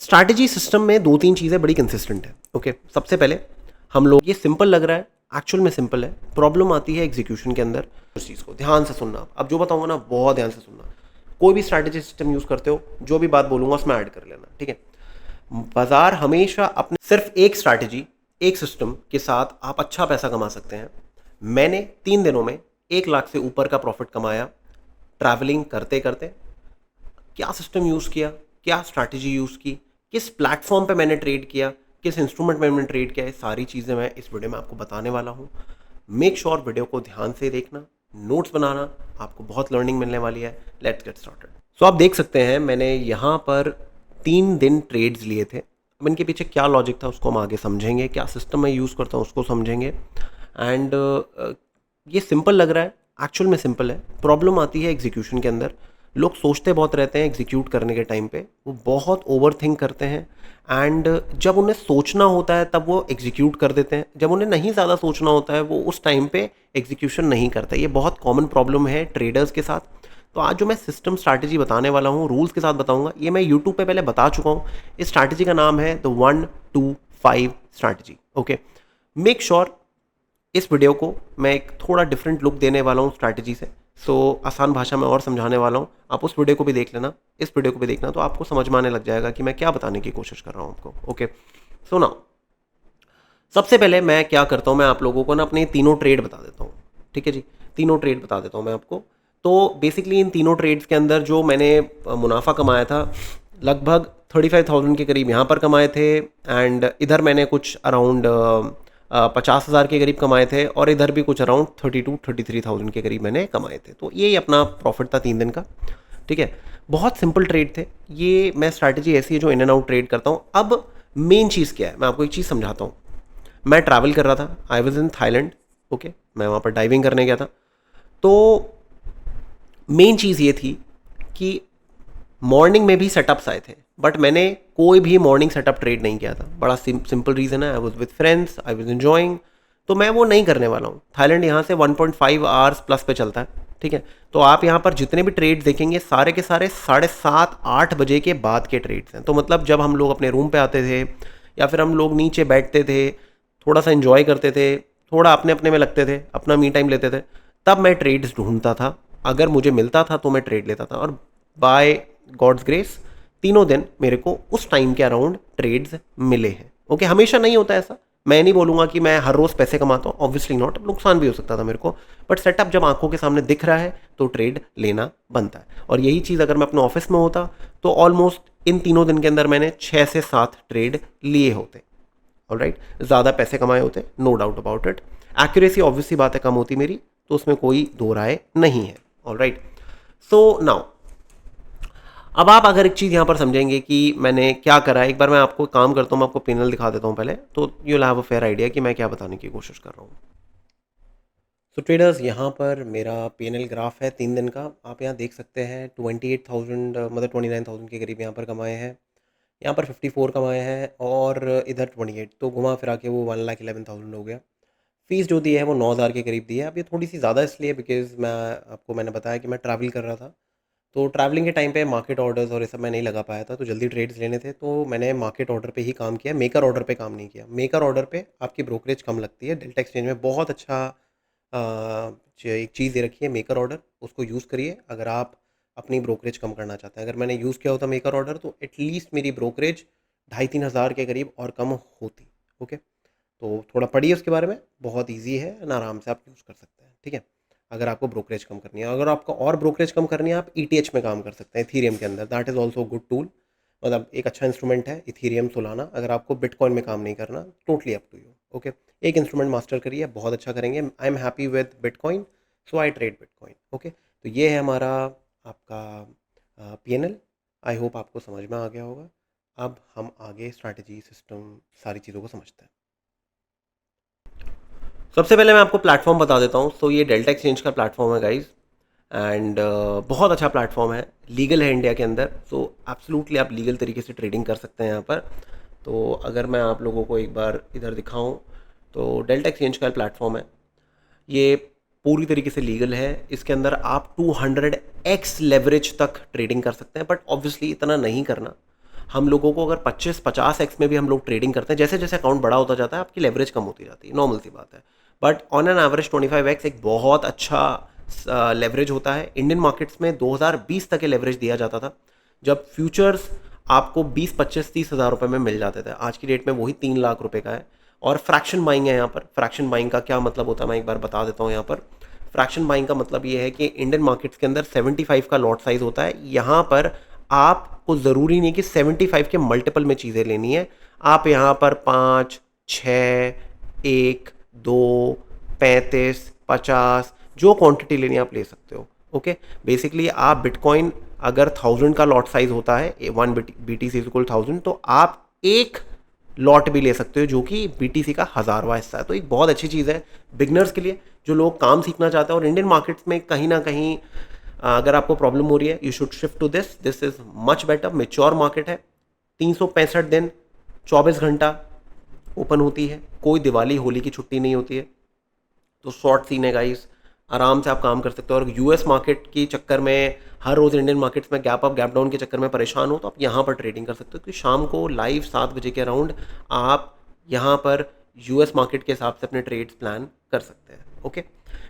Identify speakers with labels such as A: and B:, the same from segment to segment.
A: Strategy system में दो तीन चीज़ें बड़ी कंसिस्टेंट है। ओके, सबसे पहले हम लोग, ये सिंपल लग रहा है, एक्चुअल में सिंपल है, प्रॉब्लम आती है एग्जीक्यूशन के अंदर। उस चीज़ को ध्यान से सुनना, अब जो बताऊंगा ना बहुत ध्यान से सुनना। कोई भी स्ट्रैटेजी सिस्टम यूज़ करते हो, जो भी बात बोलूंगा उसमें ऐड कर लेना, ठीक है। बाजार हमेशा अपने सिर्फ एक स्ट्रैटेजी, एक सिस्टम के साथ आप अच्छा पैसा कमा सकते हैं। मैंने 3 दिनों में 1 लाख से ऊपर का प्रॉफिट कमाया ट्रैवलिंग करते करते। क्या सिस्टम यूज़ किया, क्या स्ट्रैटेजी यूज़ की, किस प्लेटफॉर्म पे मैंने ट्रेड किया, किस इंस्ट्रूमेंट में मैंने ट्रेड किया, ये सारी चीज़ें मैं इस वीडियो में आपको बताने वाला हूँ। मेक श्योर वीडियो को ध्यान से देखना, नोट्स बनाना, आपको बहुत लर्निंग मिलने वाली है। Let's get started. सो आप देख सकते हैं मैंने यहाँ पर 3 दिन ट्रेड्स लिए थे। अब इनके पीछे क्या लॉजिक था उसको हम आगे समझेंगे, क्या सिस्टम मैं यूज़ करता हूँ उसको समझेंगे। एंड ये सिंपल लग रहा है, एक्चुअल में सिंपल है, प्रॉब्लम आती है एग्जीक्यूशन के अंदर। लोग सोचते बहुत रहते हैं एग्जीक्यूट करने के टाइम पे, वो बहुत ओवर थिंक करते हैं। एंड जब उन्हें सोचना होता है तब वो एग्जीक्यूट कर देते हैं, जब उन्हें नहीं ज़्यादा सोचना होता है वो उस टाइम पे एग्जीक्यूशन नहीं करते। ये बहुत कॉमन प्रॉब्लम है ट्रेडर्स के साथ। तो आज जो मैं सिस्टम स्ट्रैटेजी बताने वाला हूँ, रूल्स के साथ बताऊंगा, ये मैं यूट्यूब पे पहले बता चुका हूँ। इस स्ट्रैटेजी का नाम है the 1-2-5 strategy. Okay, make sure इस वीडियो को मैं एक थोड़ा डिफरेंट लुक देने वाला हूँ स्ट्रैटेजी से। सो आसान भाषा में और समझाने वाला हूँ। आप उस वीडियो को भी देख लेना, इस वीडियो को भी देखना, तो आपको समझ में आने लग जाएगा कि मैं क्या बताने की कोशिश कर रहा हूँ आपको। ओके, सो नाउ सबसे पहले मैं क्या करता हूँ, मैं आप लोगों को ना अपने तीनों ट्रेड बता देता हूँ। ठीक है जी, तीनों ट्रेड बता देता हूँ मैं आपको। तो बेसिकली इन तीनों ट्रेड्स के अंदर जो मैंने मुनाफा कमाया था, लगभग 35,000 के करीब यहाँ पर कमाए थे। एंड इधर मैंने कुछ अराउंड 50,000 के करीब कमाए थे, और इधर भी कुछ अराउंड 32-33,000 के करीब मैंने कमाए थे। तो ये अपना प्रॉफिट था 3 दिन का। ठीक है, बहुत सिंपल ट्रेड थे ये। मैं स्ट्रैटेजी ऐसी है जो इन एंड आउट ट्रेड करता हूँ। अब मेन चीज़ क्या है, मैं आपको एक चीज़ समझाता हूँ। मैं ट्रैवल कर रहा था, I was in Thailand. Okay, मैं वहाँ पर डाइविंग करने गया था। तो मेन चीज़ ये थी कि मॉर्निंग में भी सेटअप्स आए थे, बट मैंने कोई भी मॉर्निंग सेटअप ट्रेड नहीं किया था। बड़ा सिंपल रीज़न है, I was with friends, I was enjoying. तो मैं वो नहीं करने वाला हूँ। थाईलैंड यहाँ से 1.5 आवर्स प्लस पे चलता है। ठीक है, तो आप यहाँ पर जितने भी ट्रेड्स देखेंगे सारे के सारे 7:30-8 बजे के बाद के ट्रेड्स हैं। तो मतलब जब हम लोग अपने रूम पे आते थे, या फिर हम लोग नीचे बैठते थे, थोड़ा सा इन्जॉय करते थे, थोड़ा अपने अपने में लगते थे, अपना मी टाइम लेते थे, तब मैं ट्रेड्स ढूंढता था। अगर मुझे मिलता था तो मैं ट्रेड लेता था। और बाय गॉड्स ग्रेस तीनों दिन मेरे को उस टाइम के अराउंड ट्रेड्स मिले हैं। ओके, हमेशा नहीं होता ऐसा, मैं नहीं बोलूँगा कि मैं हर रोज़ पैसे कमाता हूँ, ऑब्वियसली नॉट, नुकसान भी हो सकता था मेरे को। बट सेटअप जब आंखों के सामने दिख रहा है तो ट्रेड लेना बनता है। और यही चीज़ अगर मैं अपने ऑफिस में होता तो ऑलमोस्ट इन तीनों दिन के अंदर मैंने 6 से 7 ट्रेड लिए होते। ऑलराइट, ज़्यादा पैसे कमाए होते, no doubt about it. Accuracy obviously बात है कम होती मेरी, तो उसमें कोई दो राय नहीं है। ऑलराइट, सो नाउ अब आप अगर एक चीज़ यहाँ पर समझेंगे कि मैंने क्या करा है, एक बार मैं आपको काम करता हूँ, मैं आपको पैनल दिखा देता हूँ पहले, तो you will have a fair idea कि मैं क्या बताने की कोशिश कर रहा हूँ। सो ट्रेडर्स, यहाँ पर मेरा पैनल ग्राफ है 3 दिन का। आप यहाँ देख सकते हैं 28,000 मतलब 29,000 के करीब यहाँ पर कमाए हैं, यहाँ पर 54 कमाए हैं, और इधर 28। तो घुमा फिरा के वो 1,11,000 हो गया। फीस जो दी है वो 9,000 के करीब दी है। अब ये थोड़ी सी ज़्यादा इसलिए बिकॉज़ मैंने बताया कि मैं ट्रैवल कर रहा था। तो ट्रैवलिंग के टाइम पे मार्केट ऑर्डर्स और ये सब मैं नहीं लगा पाया था, तो जल्दी ट्रेड्स लेने थे, तो मैंने मार्केट ऑर्डर पे ही काम किया, मेकर ऑर्डर पे काम नहीं किया। मेकर ऑर्डर पे आपकी ब्रोकरेज कम लगती है। डेल्टा एक्सचेंज में बहुत अच्छा एक चीज़ दे रखी है मेकर ऑर्डर, उसको यूज़ करिए अगर आप अपनी ब्रोकरेज कम करना चाहते हैं। अगर मैंने यूज़ किया होता मेकर ऑर्डर तो एटलीस्ट मेरी ब्रोकरेज 2,500-3,000 के करीब और कम होती। ओके, तो थोड़ा पढ़िए उसके बारे में, बहुत ईजी है ना, आराम से आप यूज़ कर सकते हैं। ठीक है, अगर आपको ब्रोकरेज कम करनी है, अगर आपको और ब्रोकरेज कम करनी है, आप ईटीएच में काम कर सकते हैं, इथीरियम के अंदर। That is also good tool, मतलब एक अच्छा इंस्ट्रूमेंट है इथीरियम सोलाना। अगर आपको बिटकॉइन में काम नहीं करना, totally up to you. Okay, एक इंस्ट्रूमेंट मास्टर करिए, बहुत अच्छा करेंगे। I am happy with bitcoin, so I trade bitcoin. Okay, तो ये है हमारा आपका पीएनएल। आई होप आपको समझ में आ गया होगा। अब हम आगे स्ट्रैटेजी, सिस्टम, सारी चीज़ों को समझते हैं। सबसे पहले मैं आपको प्लेटफॉर्म बता देता हूँ। तो ये डेल्टा एक्सचेंज का प्लेटफॉर्म है गाइज, एंड बहुत अच्छा प्लेटफॉर्म है, लीगल है इंडिया के अंदर। सो एब्सोल्युटली आप लीगल तरीके से ट्रेडिंग कर सकते हैं यहाँ पर। तो अगर मैं आप लोगों को एक बार इधर दिखाऊं, तो डेल्टा एक्सचेंज का प्लेटफॉर्म है, ये पूरी तरीके से लीगल है। इसके अंदर आप 200x लेवरेज तक ट्रेडिंग कर सकते हैं, बट ऑब्वियसली इतना नहीं करना। हम लोगों को अगर 25-50x में भी हम लोग ट्रेडिंग करते हैं, जैसे जैसे अकाउंट बड़ा होता जाता है आपकी लेवरेज कम होती जाती है, नॉर्मल सी बात है। But on an average 25x एक बहुत अच्छा लेवरेज होता है। इंडियन मार्केट्स में 2020 तक के लेवरेज दिया जाता था, जब फ्यूचर्स आपको 20-25-30 हज़ार रुपये में मिल जाते थे। आज की डेट में वही 3 लाख रुपए का है। और फ्रैक्शन बाइंग है यहाँ पर। फ्रैक्शन बाइंग का क्या मतलब होता है मैं एक बार बता देता हूँ। यहाँ पर फ्रैक्शन बाइंग का मतलब ये है कि इंडियन मार्केट्स के अंदर 75 का लॉट साइज होता है। यहाँ पर आपको ज़रूरी नहीं कि 75 के मल्टीपल में चीज़ें लेनी है। आप यहाँ पर 5, 6, 1, 2, 35, 50 जो क्वांटिटी लेनी है आप ले सकते हो। ओके, बेसिकली आप बिटकॉइन अगर 1000 का लॉट साइज होता है, 1 BTC इक्वल 1000, तो आप एक लॉट भी ले सकते हो जो कि BTC का 1000वां हिस्सा है। तो एक बहुत अच्छी चीज़ है बिगनर्स के लिए, जो लोग काम सीखना चाहते हैं। और इंडियन मार्केट्स में कहीं ना कहीं अगर आपको प्रॉब्लम हो रही है, you should shift to this is much better. Mature market है, 365 दिन 24 घंटा ओपन होती है, कोई दिवाली होली की छुट्टी नहीं होती है। तो शॉर्ट सीन है गाइस, आराम से आप काम कर सकते हो। और यूएस मार्केट के चक्कर में हर रोज़ इंडियन मार्केट्स में गैप अप गैप डाउन के चक्कर में परेशान हो, तो आप यहाँ पर ट्रेडिंग कर सकते हो। क्योंकि शाम को लाइव 7 बजे के अराउंड आप यहाँ पर यूएस मार्केट के हिसाब से अपने ट्रेड्स प्लान कर सकते हैं। ओके,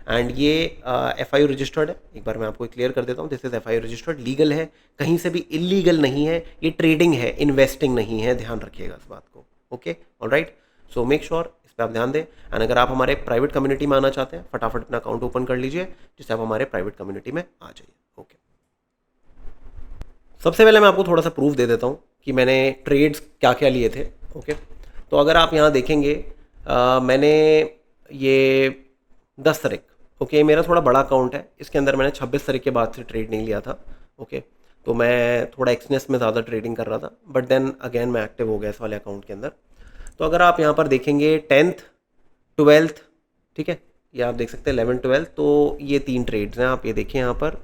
A: एंड ये FIU रजिस्टर्ड है। एक बार मैं आपको क्लियर कर देता हूँ, this is FIU registered, legal है, कहीं से भी इलीगल नहीं है। ये ट्रेडिंग है, इन्वेस्टिंग नहीं है, ध्यान रखिएगा इस बात को। Okay, alright, so make sure इस पर आप ध्यान दें। एंड अगर आप हमारे प्राइवेट कम्युनिटी में आना चाहते हैं, फटाफट अपना अकाउंट ओपन कर लीजिए, जिससे आप हमारे प्राइवेट कम्युनिटी में आ जाइए। ओके, सबसे पहले मैं आपको थोड़ा सा प्रूफ दे देता हूँ कि मैंने ट्रेड्स क्या क्या लिए थे। ओके, तो अगर आप यहाँ देखेंगे मैंने ये 10 तारीख, ओके, मेरा थोड़ा बड़ा अकाउंट है, इसके अंदर मैंने 26 तारीख के बाद से ट्रेड नहीं लिया था। ओके, तो मैं थोड़ा एक्सनेस में ज़्यादा ट्रेडिंग कर रहा था, बट देन अगेन मैं एक्टिव हो गया इस वाले अकाउंट के अंदर। तो अगर आप यहाँ पर देखेंगे 10th 12th, ठीक है, ये आप देख सकते हैं 11 12, तो ये 3 ट्रेड्स हैं, आप ये देखिए यहाँ पर,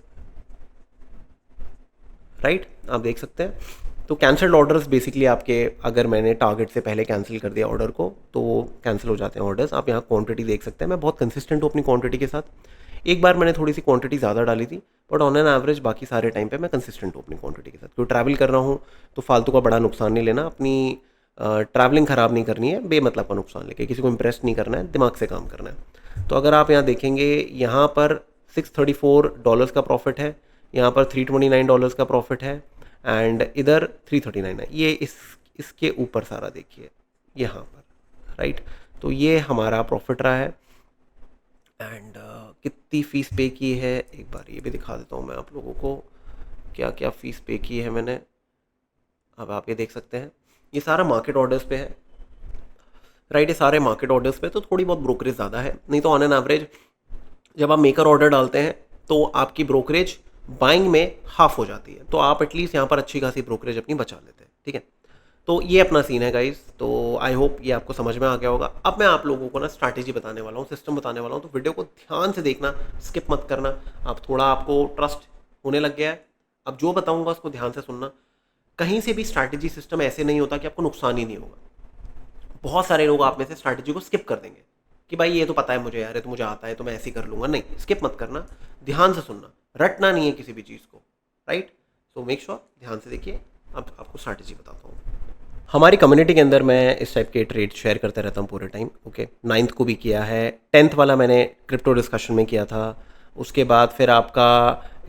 A: राइट, आप देख सकते हैं। तो कैंसल्ड ऑर्डर्स बेसिकली आपके, अगर मैंने टारगेट से पहले कैंसिल कर दिया ऑर्डर को तो कैंसिल हो जाते हैं ऑर्डर्स। आप यहाँ क्वांटिटी देख सकते हैं, मैं बहुत कंसिस्टेंट हूँ अपनी क्वांटिटी के साथ। एक बार मैंने थोड़ी सी क्वांटिटी ज़्यादा डाली थी, बट ऑन एन एवरेज बाकी सारे टाइम पे मैं कंसिस्टेंट हूँ अपनी क्वांटिटी के साथ। क्योंकि ट्रैवल कर रहा हूँ तो फालतू का बड़ा नुकसान नहीं लेना, अपनी ट्रैवलिंग ख़राब नहीं करनी है बेमतलब का नुकसान लेके, किसी को इम्प्रेस नहीं करना है, दिमाग से काम करना है। तो अगर आप यहाँ देखेंगे, यहाँ पर $634 का प्रॉफिट है, यहाँ पर $329 का प्रॉफिट है, एंड इधर 339 है। ये इसके ऊपर सारा देखिए यहाँ पर, राइट। तो ये हमारा प्रॉफिट रहा है। एंड कितनी फ़ीस पे की है, एक बार ये भी दिखा देता हूँ मैं आप लोगों को, क्या क्या फ़ीस पे की है मैंने। अब आप ये देख सकते हैं, ये सारा मार्केट ऑर्डर्स पे है, राइट, ये सारे मार्केट ऑर्डर्स पे। तो थोड़ी बहुत ब्रोकरेज ज़्यादा है, नहीं तो ऑन एन एवरेज जब आप मेकर ऑर्डर डालते हैं तो आपकी ब्रोकरेज बाइंग में हाफ हो जाती है। तो आप एटलीस्ट यहाँ पर अच्छी खासी ब्रोकरेज अपनी बचा लेते हैं, ठीक है। तो ये अपना सीन है गाइस। तो आई होप ये आपको समझ में आ गया होगा। अब मैं आप लोगों को ना स्ट्रैटेजी बताने वाला हूँ, सिस्टम बताने वाला हूँ, तो वीडियो को ध्यान से देखना, स्किप मत करना। अब थोड़ा आपको ट्रस्ट होने लग गया है, अब जो बताऊँगा उसको ध्यान से सुनना। कहीं से भी स्ट्रैटेजी सिस्टम ऐसे नहीं होता कि आपको नुकसान ही नहीं होगा। बहुत सारे लोग आप में से स्ट्रैटेजी को स्किप कर देंगे कि भाई ये तो पता है मुझे यार, ये तो मुझे आता है तो मैं ऐसे ही कर लूँगा। नहीं, स्किप मत करना, ध्यान से सुनना, रटना नहीं है किसी भी चीज़ को, राइट। सो मेक श्योर ध्यान से देखिए। अब आपको स्ट्रैटेजी बताता हूँ। हमारी कम्युनिटी के अंदर मैं इस टाइप के ट्रेड शेयर करते रहता हूँ पूरे टाइम। ओके, 9th को भी किया है, 10th वाला मैंने क्रिप्टो डिस्कशन में किया था, उसके बाद फिर आपका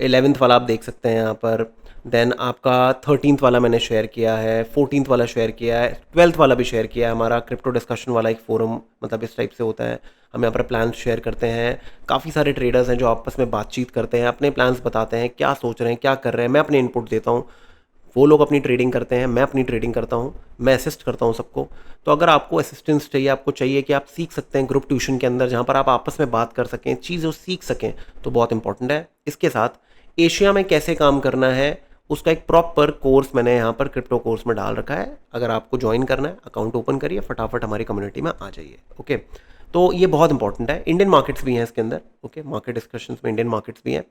A: 11th वाला आप देख सकते हैं यहाँ पर, देन आपका 13th वाला मैंने शेयर किया है, 14th वाला शेयर किया है, 12th वाला भी शेयर किया है। हमारा क्रिप्टो डिस्कशन वाला एक फोरम मतलब इस टाइप से होता है, हम यहाँ पर प्लान्स शेयर करते हैं। काफ़ी सारे ट्रेडर्स हैं जो आपस में बातचीत करते हैं, अपने प्लान्स बताते हैं, क्या सोच रहे हैं, क्या कर रहे हैं, मैं अपने इनपुट देता हूँ, वो लोग अपनी ट्रेडिंग करते हैं, मैं अपनी ट्रेडिंग करता हूँ, मैं असिस्ट करता हूँ सबको। तो अगर आपको असिस्टेंस चाहिए, आपको चाहिए कि आप सीख सकते हैं ग्रुप ट्यूशन के अंदर, जहाँ पर आप आपस में बात कर सकें, चीज़ें सीख सकें, तो बहुत इंपॉर्टेंट है। इसके साथ एशिया में कैसे काम करना है उसका एक प्रॉपर कोर्स मैंने यहाँ पर क्रिप्टो कोर्स में डाल रखा है। अगर आपको ज्वाइन करना है, अकाउंट ओपन करिए, फटाफट हमारी कम्युनिटी में आ जाइए। ओके, तो ये बहुत इंपॉर्टेंट है। इंडियन मार्केट्स भी हैं इसके अंदर, ओके, मार्केट डिस्कशंस में इंडियन मार्केट्स भी हैं।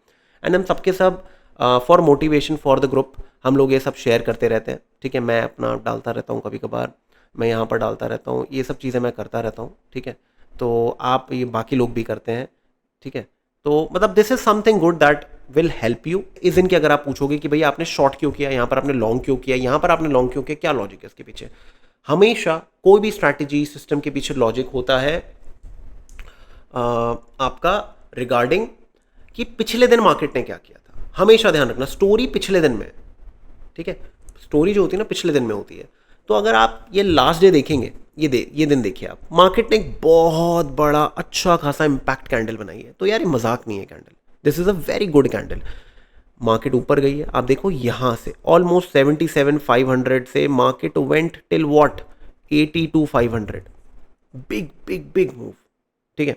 A: एंड हम सबके सब for motivation for the group हम लोग ये सब शेयर करते रहते हैं, ठीक है। मैं अपना डालता रहता हूँ, कभी कभार मैं यहाँ पर डालता रहता हूँ, ये सब चीज़ें मैं करता रहता हूँ, ठीक है। तो आप ये बाकी लोग भी करते हैं, ठीक है। तो मतलब this is something good that will help you. इस दिन की अगर आप पूछोगे कि भैया आपने शॉर्ट क्यों किया, यहाँ पर आपने लॉन्ग क्यों किया, यहाँ पर आपने लॉन्ग क्यों किया, क्या लॉजिक है इसके पीछे? हमेशा कोई भी स्ट्रैटेजी सिस्टम के पीछे लॉजिक होता है आपका रिगार्डिंग कि पिछले दिन मार्केट ने क्या किया था। हमेशा ध्यान रखना, स्टोरी पिछले दिन में, ठीक है, स्टोरी जो होती है ना पिछले दिन में होती है। तो अगर आप ये लास्ट डे देखेंगे, ये दिन देखिए आप, मार्केट ने एक बहुत बड़ा अच्छा खासा इम्पैक्ट कैंडल बनाई है। तो यार ये मजाक नहीं है candle, this is a very good candle. Market ऊपर गई है, आप देखो यहाँ से ऑलमोस्ट 77,500 से market went till what 82,500। Big big big move, ठीक है।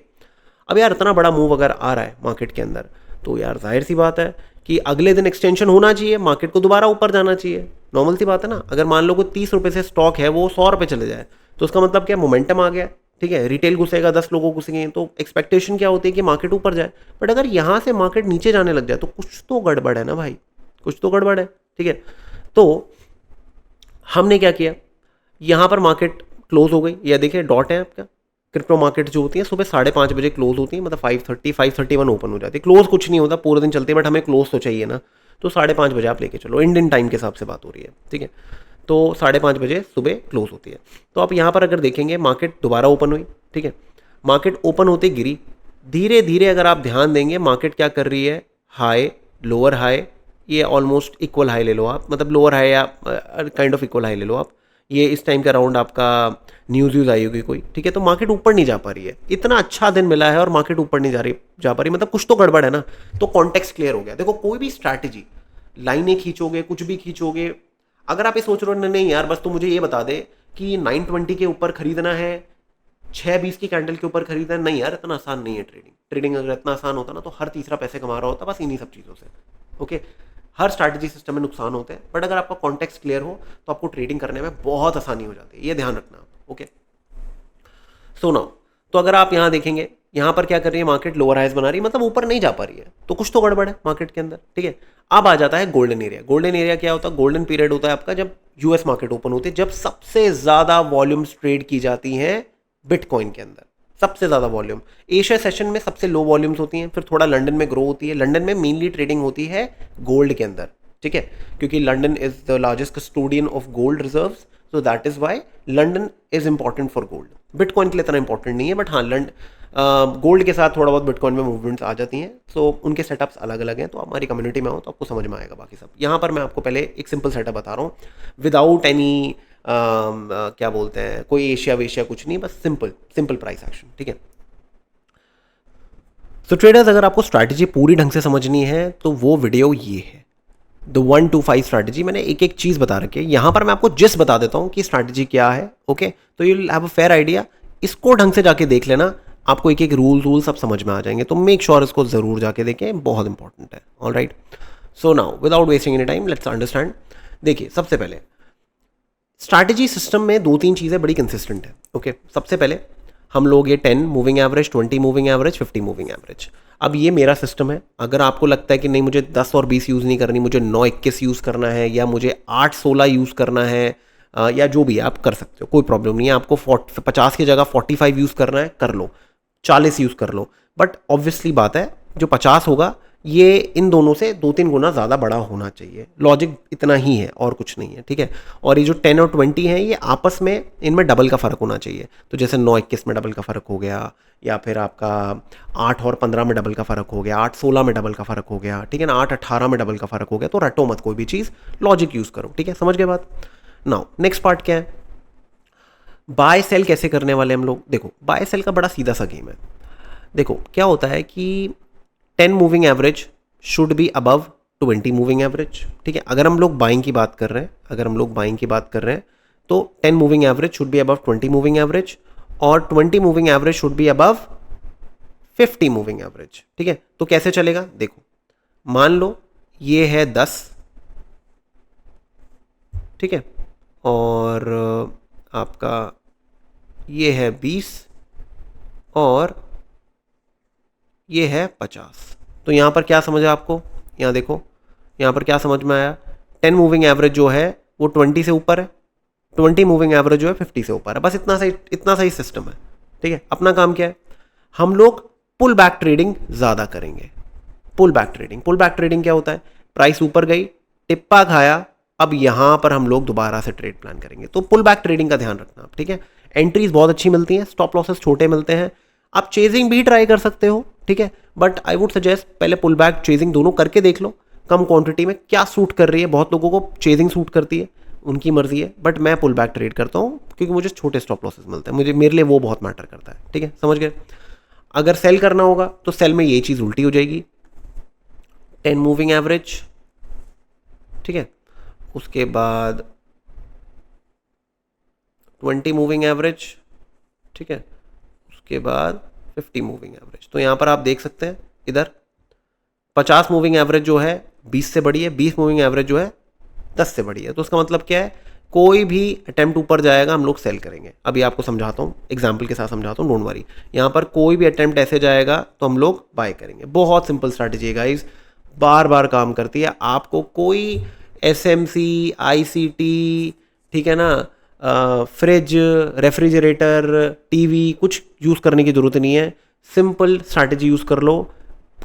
A: अब यार इतना बड़ा मूव अगर आ रहा है मार्केट के अंदर, तो यार जाहिर सी बात है कि अगले दिन एक्सटेंशन होना चाहिए, मार्केट को दोबारा ऊपर जाना चाहिए। नॉर्मल सी बात है ना। अगर मान लो कोई 30 रुपये से स्टॉक है वो 100 रुपये चले जाए, तो उसका मतलब क्या, मोमेंटम आ गया, ठीक है। रिटेल घुसेगा, 10 लोगों घुसेंगे, तो एक्सपेक्टेशन क्या होती है कि मार्केट ऊपर जाए। बट अगर यहाँ से मार्केट नीचे जाने लग जाए तो कुछ तो गड़बड़ है ना भाई, कुछ तो गड़बड़ है, ठीक है। तो हमने क्या किया, यहाँ पर मार्केट क्लोज हो गई, यह देखिए डॉट है आपका। क्रिप्टो मार्केट जो होती है सुबह 5:30 बजे क्लोज होती है, मतलब 5:30 5:31 ओपन हो जाती है। क्लोज कुछ नहीं होता, पूरे दिन चलती है, बट हमें क्लोज तो चाहिए ना। तो 5:30 बजे आप लेके चलो, इंडियन टाइम के हिसाब से बात हो रही है, ठीक है। तो 5:30 बजे सुबह क्लोज होती है। तो आप यहाँ पर अगर देखेंगे मार्केट दोबारा ओपन हुई, ठीक है। मार्केट ओपन होते गिरी, धीरे धीरे अगर आप ध्यान देंगे मार्केट क्या कर रही है, हाई लोअर हाई, ये ऑलमोस्ट इक्वल हाई ले लो आप, मतलब लोअर हाई या काइंड ऑफ इक्वल हाई ले लो आप। ये इस टाइम का अराउंड आपका न्यूज़ आई होगी कोई, ठीक है। तो मार्केट ऊपर नहीं जा पा रही है, इतना अच्छा दिन मिला है और मार्केट ऊपर नहीं जा पा रही, मतलब कुछ तो गड़बड़ है ना। तो कॉन्टेक्स्ट क्लियर हो गया। देखो कोई भी स्ट्रैटेजी, लाइनें खींचोगे, कुछ भी खींचोगे, अगर आप ये सोच रहे हो नहीं यार बस तो मुझे ये बता दे कि 920 के ऊपर खरीदना है, 6:20 की कैंडल के ऊपर खरीदना है, नहीं यार इतना आसान नहीं है ट्रेडिंग अगर इतना आसान होता ना तो हर तीसरा पैसे कमा रहा होता बस इन्हीं सब चीज़ों से, ओके। हर स्ट्रैटेजी सिस्टम में नुकसान होते हैं, बट अगर आपका कॉन्टेक्स्ट क्लियर हो तो आपको ट्रेडिंग करने में बहुत आसानी हो जाती है, ये ध्यान रखना आप, ओके। सो नाउ, तो अगर आप यहाँ देखेंगे, यहाँ पर क्या कर रही है मार्केट, लोअर हाइज बना रही है, मतलब ऊपर नहीं जा पा रही है, तो कुछ तो गड़बड़ है मार्केट के अंदर, ठीक है। अब आ जाता है गोल्डन एरिया। गोल्डन एरिया क्या होता है, गोल्डन पीरियड होता है आपका जब यूएस मार्केट ओपन होती है, जब सबसे ज्यादा वॉल्यूम्स ट्रेड की जाती हैं बिटकॉइन के अंदर, सबसे ज्यादा वॉल्यूम। एशिया सेशन में सबसे लो वॉल्यूम्स होती हैं, फिर थोड़ा लंदन में ग्रो होती है। लंदन में मेनली ट्रेडिंग होती है गोल्ड के अंदर, ठीक है, क्योंकि London is the largest custodian of gold reserves, so that is why London is important for gold. Bitcoin के लिए इतना इंपॉर्टेंट नहीं है, बट हाँ गोल्ड के साथ थोड़ा बहुत बिटकॉइन में मूवमेंट्स आ जाती हैं, सो उनके सेटअप्स अलग अलग हैं। तो आप हमारी कम्युनिटी में हो तो आपको समझ में आएगा बाकी सब। यहाँ पर मैं आपको पहले एक सिंपल सेटअप बता रहा हूँ, विदाउट एनी क्या बोलते हैं, कोई एशिया वेशिया कुछ नहीं, बस सिंपल प्राइस एक्शन, ठीक है। सो ट्रेडर्स, अगर आपको स्ट्रैटेजी पूरी ढंग से समझनी है तो वो वीडियो ये है, द 1 to 5 स्ट्रैटेजी। मैंने एक एक चीज़ बता रखी है, यहाँ पर मैं आपको जिस बता देता हूँ कि स्ट्रैटेजी क्या है, ओके। तो you will have a fair idea, इसको ढंग से जाके देख लेना, आपको एक एक रूल सब समझ में आ जाएंगे। तो मेक श्योर इसको ज़रूर जाके देखें, बहुत इंपॉर्टेंट है, all right. So now without wasting any time let's understand. देखिए सबसे पहले स्ट्रैटेजी सिस्टम में 2-3 चीज़ें बड़ी कंसिस्टेंट है, ओके। सबसे पहले हम लोग ये 10 moving average, 20 moving average, 50 moving average. अब ये मेरा सिस्टम है। अगर आपको लगता है कि नहीं मुझे 10 और 20 यूज़ नहीं करनी, मुझे 9-21 यूज़ करना है, या मुझे 8-16 यूज़ करना है, या जो भी आप कर सकते हो, कोई प्रॉब्लम नहीं है। आपको 50 की जगह 45 यूज़ करना है, कर लो, 40 यूज़ कर लो, बट ऑब्वियसली बात है जो 50 होगा ये इन दोनों से 2-3 गुना ज़्यादा बड़ा होना चाहिए। लॉजिक इतना ही है और कुछ नहीं है, ठीक है। और ये जो 10 और 20 है ये आपस में, इनमें डबल का फ़र्क होना चाहिए। तो जैसे 9-21 में डबल का फ़र्क हो गया, या फिर आपका 8 और 15 में डबल का फ़र्क हो गया, 8-16 में डबल का फ़र्क हो गया, ठीक है ना, 8-18 में डबल का फ़र्क हो गया। तो रटो मत कोई भी चीज़, लॉजिक यूज़ करो, ठीक है। समझ गए बात। नाउ नेक्स्ट पार्ट क्या है, बाय सेल कैसे करने वाले हम लोग। देखो बाय सेल का बड़ा सीधा सा गेम है। देखो क्या होता है कि 10 moving average should be above 20 moving average, ठीक है। अगर हम लोग बाइंग की बात कर रहे हैं, तो 10 moving average should be above 20 moving average, और 20 moving average should be above 50 moving average, ठीक है। तो कैसे चलेगा, देखो मान लो ये है 10, ठीक है, और आपका ये है 20, और ये है 50। तो यहाँ पर क्या समझा आपको, यहाँ देखो यहाँ पर क्या समझ में आया, 10 मूविंग एवरेज जो है वो 20 से ऊपर है, 20 मूविंग एवरेज जो है 50 से ऊपर है, बस इतना सा ही सिस्टम है, ठीक है। अपना काम क्या है, हम लोग पुल बैक ट्रेडिंग ज़्यादा करेंगे, pull back trading. Pull back trading क्या होता है? प्राइस ऊपर गई, टिप्पा खाया, अब यहां पर हम लोग दोबारा से ट्रेड प्लान करेंगे। तो पुल बैक ट्रेडिंग का ध्यान रखना आप, ठीक है। एंट्रीज बहुत अच्छी मिलती हैं, स्टॉप लॉसेस छोटे मिलते हैं, आप चेजिंग भी ट्राई कर सकते हो, ठीक है, बट आई वुड सजेस्ट पहले पुल बैक चेजिंग दोनों करके देख लो, कम क्वांटिटी में क्या सूट कर रही है। बहुत लोगों को चेजिंग सूट करती है, उनकी मर्जी है, बट मैं पुल बैक ट्रेड करता हूँ क्योंकि मुझे छोटे स्टॉप लॉसेस मिलते हैं, मेरे लिए वो बहुत मैटर करता है, ठीक है, समझ गए। अगर सेल करना होगा तो सेल में ये चीज़ उल्टी हो जाएगी, 10 मूविंग एवरेज, ठीक है, उसके बाद 20 मूविंग एवरेज, ठीक है, उसके बाद 50 मूविंग एवरेज। तो यहाँ पर आप देख सकते हैं इधर 50 मूविंग एवरेज जो है 20 से बड़ी है, 20 मूविंग एवरेज जो है 10 से बड़ी है। तो उसका मतलब क्या है? कोई भी अटेम्प्ट ऊपर जाएगा हम लोग सेल करेंगे। अभी आपको समझाता हूँ, एग्जाम्पल के साथ समझाता हूँ, डोंट वरी। यहाँ पर कोई भी अटेम्प्ट ऐसे जाएगा तो हम लोग बाय करेंगे। बहुत सिंपल स्ट्रैटेजी है गाइज, बार बार काम करती है। आपको कोई SMC, ICT, ठीक है ना, फ्रिज, रेफ्रिजरेटर, टीवी कुछ यूज़ करने की ज़रूरत नहीं है। सिंपल स्ट्रैटेजी यूज़ कर लो,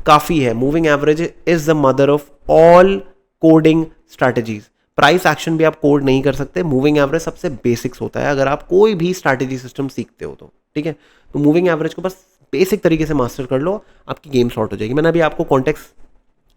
A: काफ़ी है। Moving average is the mother of all coding strategies. Price action भी आप कोड नहीं कर सकते, मूविंग एवरेज सबसे बेसिक्स होता है अगर आप कोई भी स्ट्रैटेजी सिस्टम सीखते हो तो, ठीक है। तो मूविंग एवरेज को बस बेसिक तरीके से मास्टर कर लो, आपकी गेम सॉर्ट हो जाएगी। मैंने अभी आपको कॉन्टेक्स्ट,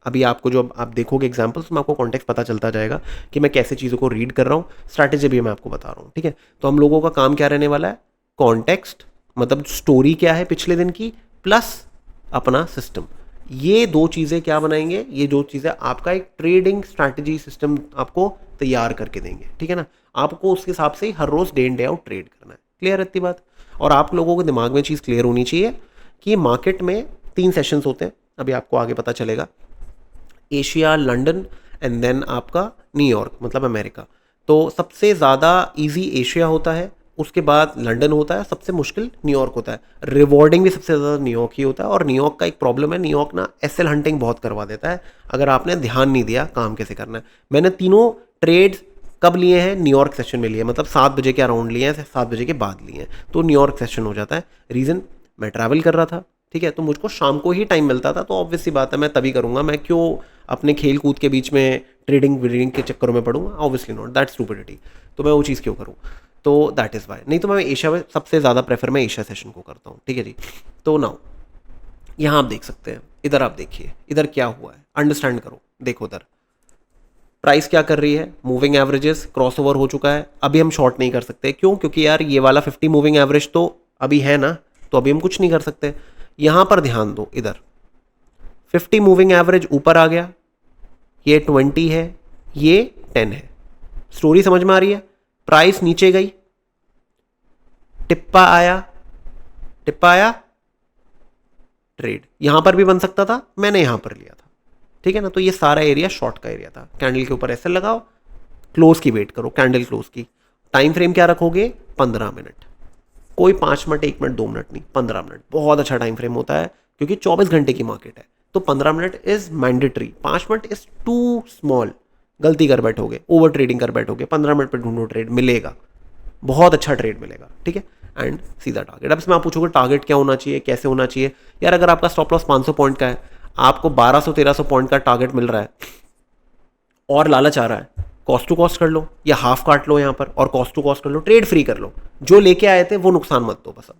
A: अभी आपको जो आप देखोगे एग्जाम्पल्स में आपको कॉन्टेक्स्ट पता चलता जाएगा कि मैं कैसे चीज़ों को रीड कर रहा हूँ, स्ट्रैटेजी भी मैं आपको बता रहा हूँ, ठीक है। तो हम लोगों का काम क्या रहने वाला है? कॉन्टेक्स्ट मतलब स्टोरी क्या है पिछले दिन की, प्लस अपना सिस्टम। ये दो चीज़ें क्या बनाएंगे? ये दो चीज़ें आपका एक ट्रेडिंग स्ट्रैटेजी सिस्टम आपको तैयार करके देंगे, ठीक है ना। आपको उसके हिसाब से हर रोज़ day in day out trade करना है। क्लियर है इतनी बात? और आप लोगों के दिमाग में चीज़ क्लियर होनी चाहिए कि मार्केट में 3 सेशंस होते हैं, अभी आपको आगे पता चलेगा। एशिया, लंदन एंड देन आपका न्यूयॉर्क मतलब अमेरिका। तो सबसे ज़्यादा इजी एशिया होता है, उसके बाद लंदन होता है, सबसे मुश्किल न्यूयॉर्क होता है। रिवॉर्डिंग भी सबसे ज़्यादा न्यूयॉर्क ही होता है। और न्यूयॉर्क का एक प्रॉब्लम है, न्यूयॉर्क ना SL हंटिंग बहुत करवा देता है अगर आपने ध्यान नहीं दिया काम कैसे करना है। मैंने तीनों ट्रेड्स कब लिए हैं? न्यूयॉर्क सेशन में लिए, मतलब 7 बजे के अराउंड लिए हैं, 7 बजे के बाद लिए हैं, तो न्यूयॉर्क सेशन हो जाता है। रीज़न, मैं ट्रैवल कर रहा था, ठीक है, तो मुझको शाम को ही टाइम मिलता था, तो ऑब्वियस सी बात है मैं तभी करूँगा। मैं क्यों अपने खेल कूद के बीच में ट्रेडिंग के चक्करों में पढ़ूंगा? Obviously not, that stupidity. तो मैं वो चीज़ क्यों करूँ? तो दैट इज़ वाई। नहीं तो मैं एशिया में सबसे ज़्यादा प्रेफर मैं एशिया सेशन को करता हूँ, ठीक है जी। तो नाउ यहाँ आप देख सकते हैं, इधर आप देखिए, इधर क्या हुआ है, अंडरस्टैंड करो। देखो इधर प्राइस क्या कर रही है, मूविंग एवरेजेस क्रॉसओवर हो चुका है। अभी हम शॉर्ट नहीं कर सकते, क्यों? क्योंकि यार ये वाला 50 मूविंग एवरेज तो अभी है ना, तो अभी हम कुछ नहीं कर सकते। यहाँ पर ध्यान दो, इधर 50 मूविंग एवरेज ऊपर आ गया, ये 20 है, ये 10 है। स्टोरी समझ में आ रही है? प्राइस नीचे गई, टिप्पा आया, टिप्पा आया, ट्रेड यहां पर भी बन सकता था, मैंने यहां पर लिया था, ठीक है ना। तो ये सारा एरिया शॉर्ट का एरिया था। कैंडल के ऊपर ऐसे लगाओ, क्लोज की वेट करो, कैंडल क्लोज की। टाइम फ्रेम क्या रखोगे? 15 मिनट। कोई 5 मिनट, 1 मिनट, 2 मिनट नहीं, 15 मिनट बहुत अच्छा टाइम फ्रेम होता है, क्योंकि 24 घंटे की मार्केट है। तो 15 minute is mandatory, 5 minute is too small. गलती कर बैठोगे, ओवर ट्रेडिंग कर बैठोगे, 15 मिनट पे ढूंढो ट्रेड मिलेगा, बहुत अच्छा ट्रेड मिलेगा, ठीक है। एंड सीधा टारगेट। अब इसमें आप पूछोगे टारगेट क्या होना चाहिए, कैसे होना चाहिए? यार अगर आपका स्टॉप लॉस 500 पॉइंट का है, आपको 1200-1300 पॉइंट का टारगेट मिल रहा है और लालच आ रहा है, कॉस्ट टू कॉस्ट कर लो या हाफ काट लो यहाँ पर और कॉस्ट टू कॉस्ट कर लो, ट्रेड फ्री कर लो। जो लेके आए थे वो नुकसान मत दो, बस अब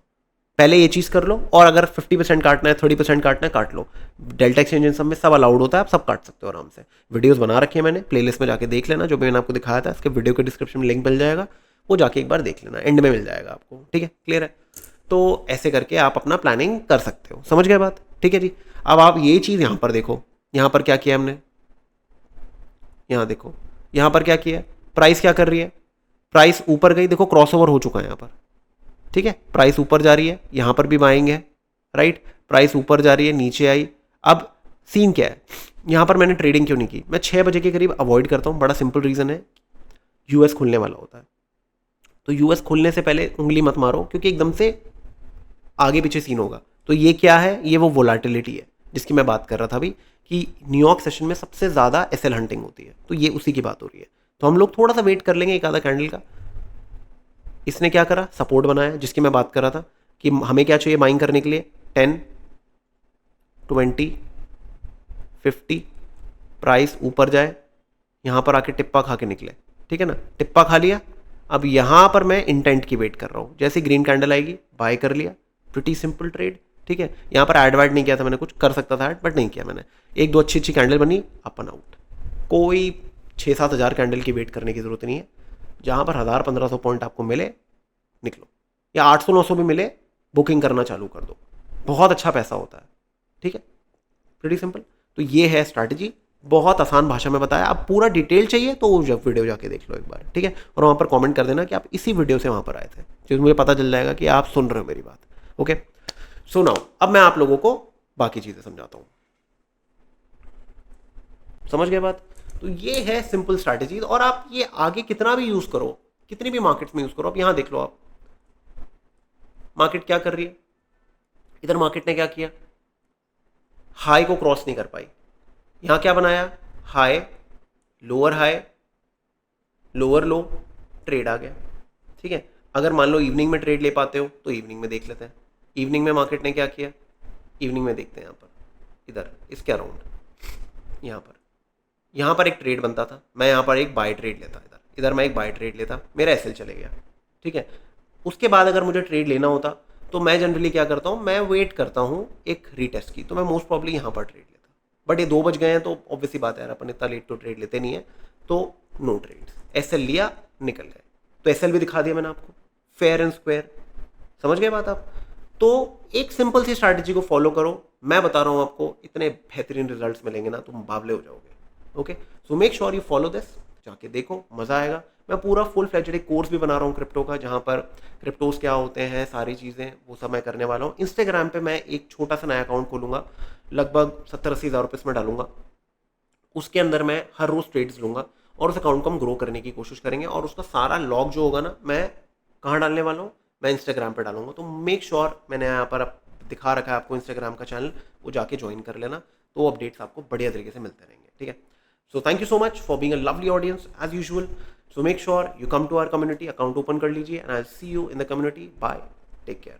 A: पहले ये चीज़ कर लो। और अगर 50% काटना है, 30% काटना है, काट लो। डेल्टा एक्सचेंज सब में सब अलाउड होता है, आप सब काट सकते हो आराम से। वीडियोस बना रखे हैं मैंने, प्लेलिस्ट में जाके देख लेना, जो मैंने आपको दिखाया था इसके वीडियो के डिस्क्रिप्शन में लिंक मिल जाएगा, वो जाके एक बार देख लेना, एंड में मिल जाएगा आपको, ठीक है। क्लियर है? तो ऐसे करके आप अपना प्लानिंग कर सकते हो, समझ गए बात? ठीक है जी। अब आप ये चीज़ यहाँ पर देखो, यहाँ पर क्या किया हमने, यहाँ देखो, यहाँ पर क्या किया, प्राइस क्या कर रही है? प्राइस ऊपर गई, देखो क्रॉसओवर हो चुका है यहाँ पर, ठीक है। प्राइस ऊपर जा रही है, यहाँ पर भी बाइंग है, राइट। प्राइस ऊपर जा रही है, नीचे आई। अब सीन क्या है, यहाँ पर मैंने ट्रेडिंग क्यों नहीं की? मैं 6 बजे के करीब अवॉइड करता हूँ, बड़ा सिंपल रीज़न है, यूएस खुलने वाला होता है। तो यूएस खुलने से पहले उंगली मत मारो, क्योंकि एकदम से आगे पीछे सीन होगा। तो ये क्या है? ये वो वोलाटिलिटी है जिसकी मैं बात कर रहा था अभी, कि न्यूयॉर्क सेशन में सबसे ज़्यादा एसएल हंटिंग होती है, तो ये उसी की बात हो रही है। तो हम लोग थोड़ा सा वेट कर लेंगे एक आधा कैंडल का। इसने क्या करा? सपोर्ट बनाया, जिसकी मैं बात कर रहा था कि हमें क्या चाहिए बाइंग करने के लिए, 10, 20, 50, प्राइस ऊपर जाए, यहाँ पर आके टिप्पा खा के निकले, ठीक है ना, टिप्पा खा लिया। अब यहाँ पर मैं इंटेंट की वेट कर रहा हूँ, जैसे ग्रीन कैंडल आएगी बाय कर लिया, प्रिटी सिंपल ट्रेड, ठीक है। यहाँ पर ऐड वैड नहीं किया था मैंने, कुछ कर सकता था ऐड बट नहीं किया मैंने। एक दो अच्छी अच्छी कैंडल बनी, अपन आउट। कोई 6-7 हज़ार कैंडल की वेट करने की ज़रूरत नहीं है। जहाँ पर 1000-1500 पॉइंट आपको मिले निकलो, या 800-900 भी मिले बुकिंग करना चालू कर दो, बहुत अच्छा पैसा होता है, ठीक है, प्रीटी सिंपल। तो ये है स्ट्रैटेजी, बहुत आसान भाषा में बताया। आप पूरा डिटेल चाहिए तो जब वीडियो जाके देख लो एक बार, ठीक है, और वहाँ पर कमेंट कर देना कि आप इसी वीडियो से वहाँ पर आए थे, तो मुझे पता चल जाएगा कि आप सुन रहे हो मेरी बात। ओके, सो नाउ अब मैं आप लोगों को बाकी चीज़ें समझाता हूँ। समझ गए बात? तो ये है सिंपल स्ट्रैटेजी, और आप ये आगे कितना भी यूज़ करो, कितनी भी मार्केट्स में यूज़ करो। अब यहाँ देख लो आप, मार्केट क्या कर रही है, इधर मार्केट ने क्या किया, हाई को क्रॉस नहीं कर पाई। यहाँ क्या बनाया, high, lower high, lower low, trade आ गया, ठीक है। अगर मान लो इवनिंग में ट्रेड ले पाते हो तो इवनिंग में देख लेते हैं। इवनिंग में मार्केट ने क्या किया, इवनिंग में देखते हैं। यहाँ पर इधर इसके अराउंड यहाँ पर एक ट्रेड बनता था, मैं यहाँ पर एक बाय ट्रेड लेता, इधर मैं एक बाय ट्रेड लेता, मेरा एसएल चले गया, ठीक है। उसके बाद अगर मुझे ट्रेड लेना होता तो मैं जनरली क्या करता हूँ, मैं वेट करता हूँ एक रीटेस्ट की, तो मैं मोस्ट प्रॉब्ली यहाँ पर ट्रेड लेता। बट ये 2 बज गए हैं तो ऑब्वियसली बात है यार, अपन इतना लेट तो ट्रेड लेते नहीं है, तो नो ट्रेड, एसएल लिया निकल गए। तो एसएल भी दिखा दिया मैंने आपको, फेयर एंड स्क्वायर। समझ गए बात आप? तो एक सिंपल सी स्ट्रैटेजी को फॉलो करो, मैं बता रहा हूँ आपको इतने बेहतरीन रिजल्ट्स मिलेंगे ना, तुम बावले हो जाओगे। Okay, so make sure you follow this, जाके देखो, मज़ा आएगा। मैं पूरा फुल फ्लेजेड एक कोर्स भी बना रहा हूँ क्रिप्टो का, जहाँ पर क्रिप्टोस क्या होते हैं, सारी चीज़ें वो सब मैं करने वाला हूँ। इंस्टाग्राम पे मैं एक छोटा सा नया अकाउंट खोलूँगा, लगभग 70-80 हज़ार रुपये इसमें डालूंगा। उसके अंदर मैं हर रोज़ ट्रेड्स लूँगा और उस अकाउंट को हम ग्रो करने की कोशिश करेंगे, और उसका सारा लॉग जो होगा ना, मैं कहाँ डालने वाला हूँ, मैं इंस्टाग्राम पर डालूंगा। तो मेक श्योर, मैंने यहाँ पर दिखा रखा है आपको इंस्टाग्राम का चैनल, वो जाके ज्वाइन कर लेना, तो अपडेट्स आपको बढ़िया तरीके से मिलते रहेंगे, ठीक है। So thank you so much for being a lovely audience as usual. So make sure you come to our community, account open कर लीजिए, and I'll see you in the community. Bye. Take care.